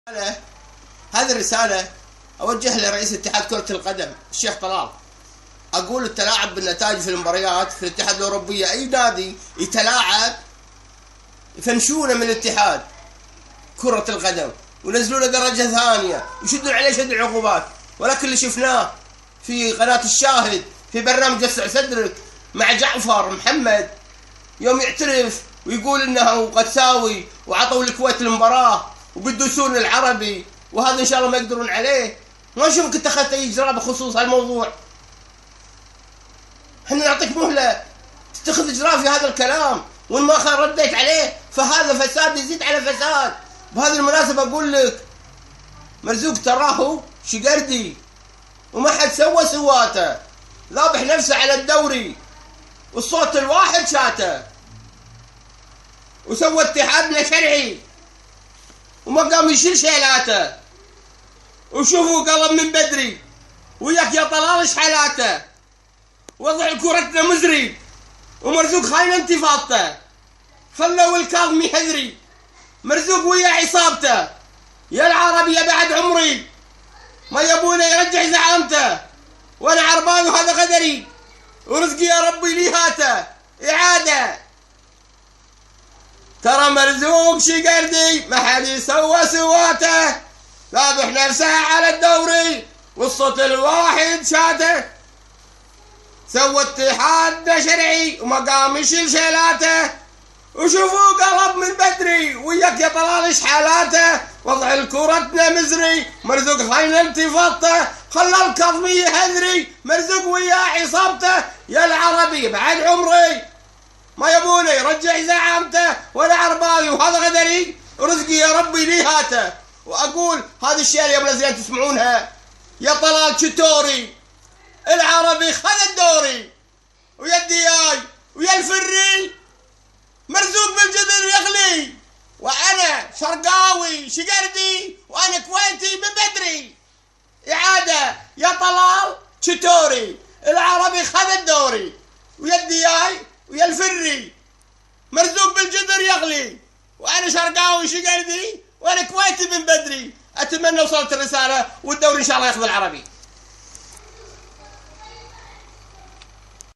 هذه الرسالة أوجه لرئيس اتحاد كرة القدم الشيخ طلال. أقول التلاعب بالنتائج في المباريات في الاتحاد الأوروبية، أي نادي يتلاعب يفنشونه من الاتحاد كرة القدم ونزلوا له درجة ثانية ويشدون عليه شد العقوبات. ولكن اللي شفناه في قناة الشاهد في برنامج وسع صدرك مع جعفر محمد يوم يعترف ويقول انه قساوي وعطوا الكويت المباراة وبيدوسون العربي، وهذا ان شاء الله ما يقدرون عليه. ما اشوفك اتخذت اي اجراء بخصوص هالموضوع. احنا نعطيك مهلة تتخذ اجراء في هذا الكلام، وان ما رديت عليه فهذا فساد يزيد على فساد. بهذه المناسبة اقول لك مرزوق تراه شقردي وما حد سوى سواته، ذابح نفسه على الدوري والصوت الواحد شاته، وسوى اتحادنا شرعي وما قام يشيل شيلاته. وشوفوا قلب من بدري وياك يا طلال ايش حالاته، وضع كرتنا مزري ومرزوق خاين انتفاضته، خلوا الكاظمي يحذري مرزوق ويا عصابته. يا العربي يا بعد عمري ما يبونه يرجع زعامته، وانا عربان وهذا قدري ورزقي يا ربي لي هاته اعاده. ترى مرزوق شقردي ما حد يسوى سواته، ذابح نفسه على الدوري والصوت الواحد شاته، سوى اتحاد شرعي وما قام يشيل شيلاته. وشوفوا قلب من بدري وياك يا طلال ايش حالاته، وضع الكرتنا مزري مرزوق خاين انتفاضته، خلى الكاظمي يحذري مرزوق ويا عصابته. يا العربي بعد عمري ما يبونه يرجع زعامته، وانا عرباوي وهذا غدري ورزقي يا ربي لي هاته. واقول هذه الشيء يا بلازيان تسمعونها، يا طلال شتوري العربي خذ الدوري ويا الدياي ويا الفري مرزوق بالجدر يغلي، وانا شرقاوي شقردي وانا كويتي من بدري اعاده. يا طلال شتوري العربي خذ الدوري ويا الدياي ويا الفري مرزوق بالجدر يغلي، وانا شرقاوي شقردي وانا كويتي من بدري. اتمنى وصلت الرساله والدوري ان شاء الله ياخذ العربي.